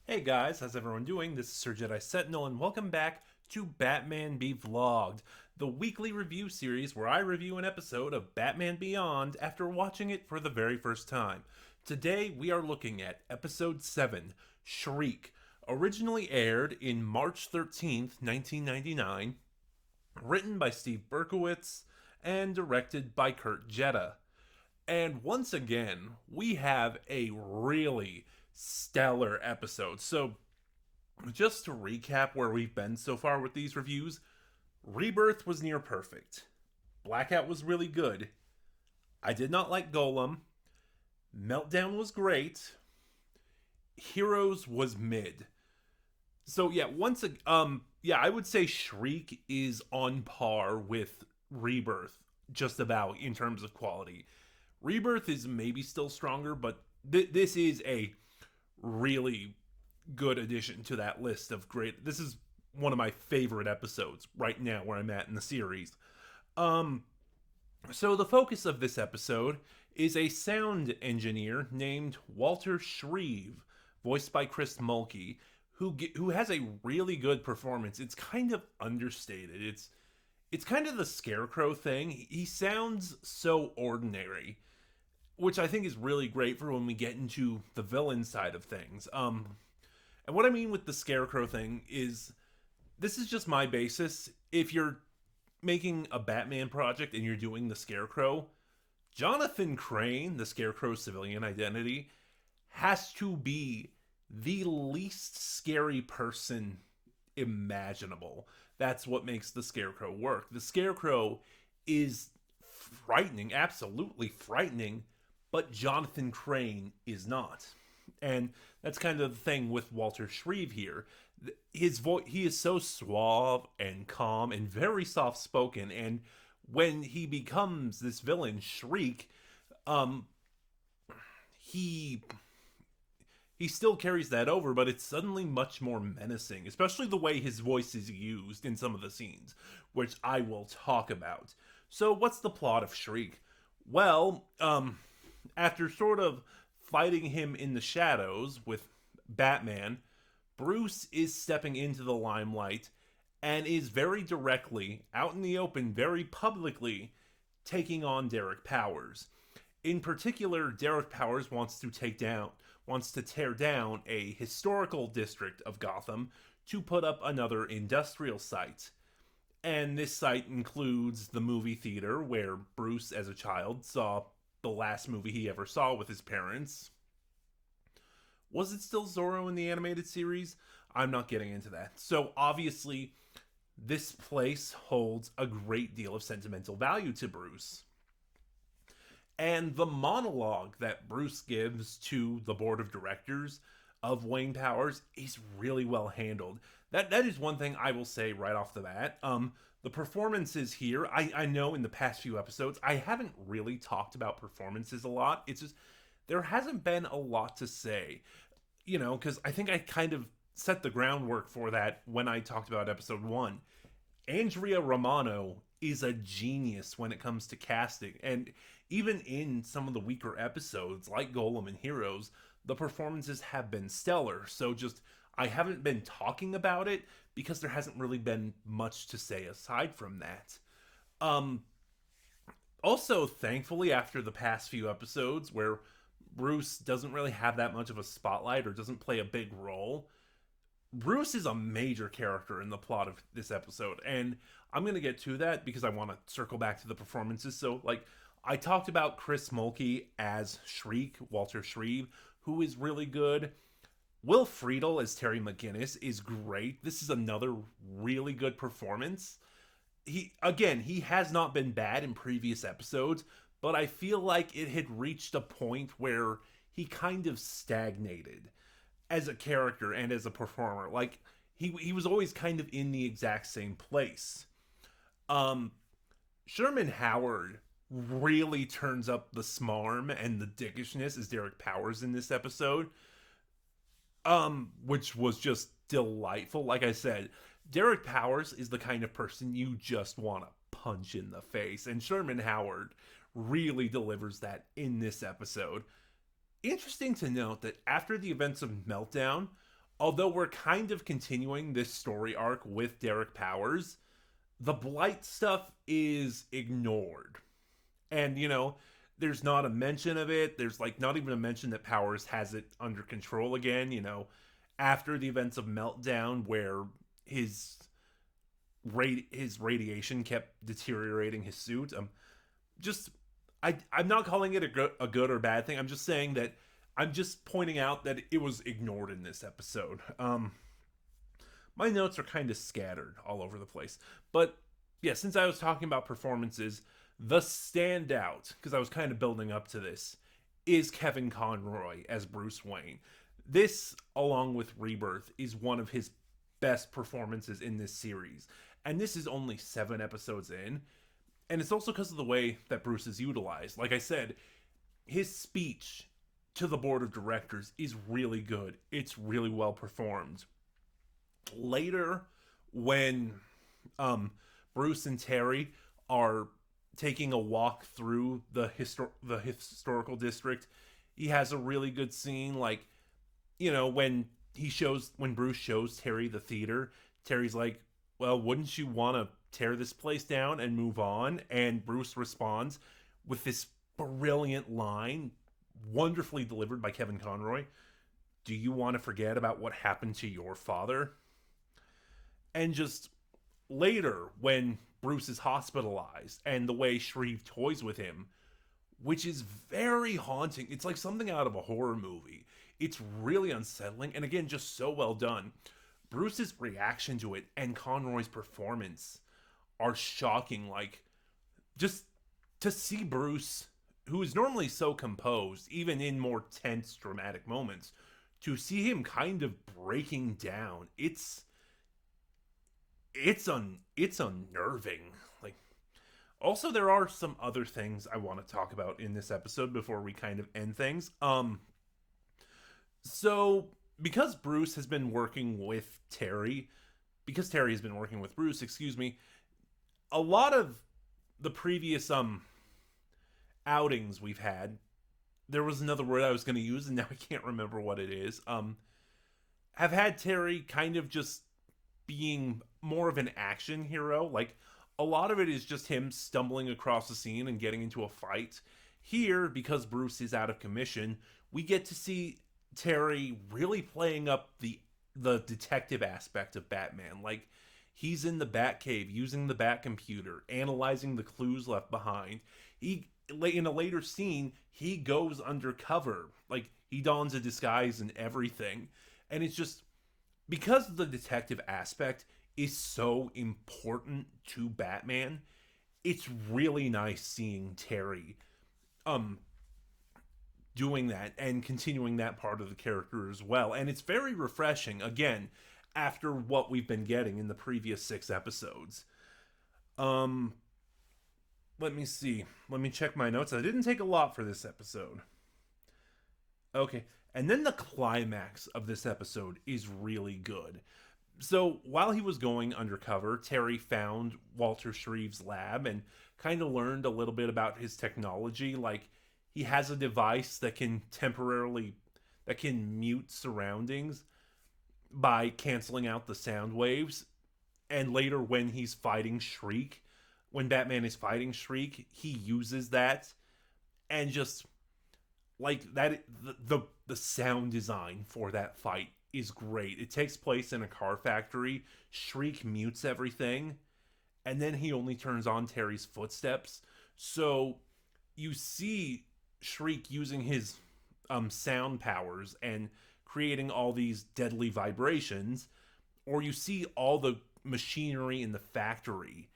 Hey guys, how's everyone doing? This is Sir Jedi Sentinel, and welcome back to Batman Be Vlogged, the weekly review series where I review an episode of Batman Beyond after watching it for the very first time. Today we are looking at Episode 7, Shriek, originally aired in March 13th, 1999, written by Steve Berkowitz, and directed by Kurt Jetta. And once again, we have a really stellar episode. So, just to recap where we've been so far with these reviews, Rebirth was near perfect. Blackout was really good. I did not like Golem. Meltdown was great. Heroes was mid. So yeah, I would say Shriek is on par with Rebirth just about in terms of quality. Rebirth is maybe still stronger, but this is a really good addition to that list of great. This is one of my favorite episodes right now where I'm at in the series. Um, so the focus of this episode is a sound engineer named Walter Shreve, voiced by Chris Mulkey, who has a really good performance. It's kind of understated. It's kind of the Scarecrow thing. He sounds so ordinary, which I think is really great for when we get into the villain side of things. And what I mean with the Scarecrow thing is this is just my basis. If you're making a Batman project and you're doing the Scarecrow, Jonathan Crane, the Scarecrow's civilian identity, has to be the least scary person imaginable. That's what makes the Scarecrow work. The Scarecrow is frightening, absolutely frightening, but Jonathan Crane is not. And that's kind of the thing with Walter Shreve here. His voice, he is so suave and calm and very soft spoken. And when he becomes this villain, Shriek, um, he he still carries that over, but it's suddenly much more menacing, especially the way his voice is used in some of the scenes, which I will talk about. So, what's the plot of Shriek? Well, after sort of fighting him in the shadows with Batman, Bruce is stepping into the limelight and is very directly, out in the open, very publicly, taking on Derek Powers. In particular, Derek Powers wants to tear down a historical district of Gotham to put up another industrial site. And this site includes the movie theater where Bruce, as a child, saw the last movie he ever saw with his parents. Was it still Zorro in the animated series? I'm not getting into that. So, obviously, this place holds a great deal of sentimental value to Bruce. And the monologue that Bruce gives to the board of directors of Wayne Powers is really well handled. That is one thing I will say right off the bat. The performances here, I know in the past few episodes, I haven't really talked about performances a lot. It's just there hasn't been a lot to say, because I think I kind of set the groundwork for that when I talked about episode one. Andrea Romano is a genius when it comes to casting. And even in some of the weaker episodes, like Golem and Heroes, the performances have been stellar. So just, I haven't been talking about it because there hasn't really been much to say aside from that. Um, Also, thankfully, after the past few episodes where Bruce doesn't really have that much of a spotlight or doesn't play a big role, Bruce is a major character in the plot of this episode, and I'm gonna get to that because I want to circle back to the performances. So, like, I talked about Chris Mulkey as Shriek, Walter Shreve, who is really good. Will Friedle as Terry McGinnis is great. This is another really good performance. He has not been bad in previous episodes, but I feel like it had reached a point where he kind of stagnated as a character and as a performer. Like he was always kind of in the exact same place. Um Sherman Howard really turns up the smarm and the dickishness as Derek Powers in this episode. Which was just delightful. Like I said, Derek Powers is the kind of person you just want to punch in the face, and Sherman Howard really delivers that in this episode. Interesting to note that after the events of Meltdown, although we're kind of continuing this story arc with Derek Powers, the Blight stuff is ignored. And, there's not a mention of it. There's like not even a mention that Powers has it under control again, after the events of Meltdown where his his radiation kept deteriorating his suit. Just I'm not calling it a good or bad thing. I'm just saying that I'm just pointing out that it was ignored in this episode. My notes are kind of scattered all over the place. But yeah, since I was talking about performances, the standout, because I was kind of building up to this, is Kevin Conroy as Bruce Wayne. This, along with Rebirth, is one of his best performances in this series. And this is only 7 episodes in. And it's also because of the way that Bruce is utilized. Like I said, his speech to the board of directors is really good. It's really well performed. Later, when Bruce and Terry are taking a walk through the historical district, he has a really good scene. Like, when Bruce shows Terry the theater, Terry's like, well, wouldn't you want to tear this place down and move on? And Bruce responds with this brilliant line, wonderfully delivered by Kevin Conroy. Do you want to forget about what happened to your father? And just later, when Bruce is hospitalized and the way Shriek toys with him, which is very haunting. It's like something out of a horror movie. It's really unsettling, and again, just so well done. Bruce's reaction to it and Conroy's performance are shocking. Like, just to see Bruce, who is normally so composed, even in more tense, dramatic moments, to see him kind of breaking down, it's unnerving. Like, also, there are some other things I want to talk about in this episode before we kind of end things. So because Bruce has been working with Terry, because Terry has been working with Bruce, excuse me, a lot of the previous outings we've had, there was another word I was going to use and now I can't remember what it is, have had Terry kind of just being more of an action hero. Like, a lot of it is just him stumbling across the scene and getting into a fight. Here, because Bruce is out of commission, we get to see Terry really playing up the detective aspect of Batman. Like, he's in the Batcave using the Batcomputer, analyzing the clues left behind. In a later scene, he goes undercover. Like, he dons a disguise and everything. And it's just, because the detective aspect is so important to Batman, it's really nice seeing Terry doing that and continuing that part of the character as well. And it's very refreshing, again, after what we've been getting in the previous 6 episodes. Let me see. Let me check my notes. I didn't take a lot for this episode. Okay. And then the climax of this episode is really good. So while he was going undercover, Terry found Walter Shreve's lab and kind of learned a little bit about his technology. Like, he has a device that can mute surroundings by canceling out the sound waves. And later, when Batman is fighting Shriek, he uses that. And just like that, the sound design for that fight is great. It takes place in a car factory. Shriek mutes everything, and then he only turns on Terry's footsteps. So you see Shriek using his sound powers and creating all these deadly vibrations, or you see all the machinery in the factory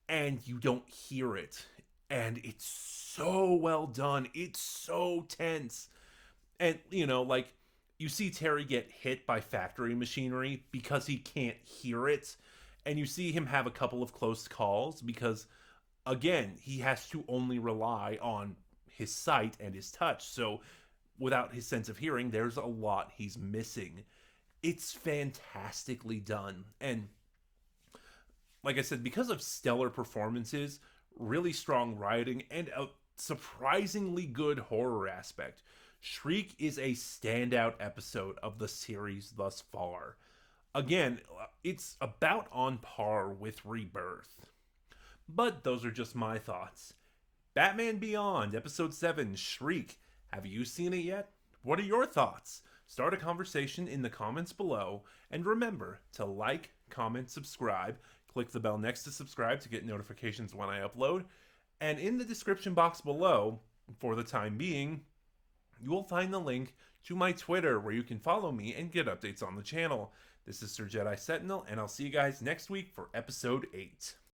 and you don't hear it. And it's so well done. It's so tense. And, like, you see Terry get hit by factory machinery because he can't hear it. And you see him have a couple of close calls because, again, he has to only rely on his sight and his touch. So without his sense of hearing, there's a lot he's missing. It's fantastically done. And like I said, because of stellar performances, really strong writing, and a surprisingly good horror aspect, Shriek is a standout episode of the series thus far. Again, it's about on par with Rebirth. But those are just my thoughts. Batman Beyond, Episode 7, Shriek. Have you seen it yet? What are your thoughts? Start a conversation in the comments below, and remember to like, comment, subscribe. Click the bell next to subscribe to get notifications when I upload. And in the description box below, for the time being, you will find the link to my Twitter where you can follow me and get updates on the channel. This is Sir Jedi Sentinel, and I'll see you guys next week for Episode 8.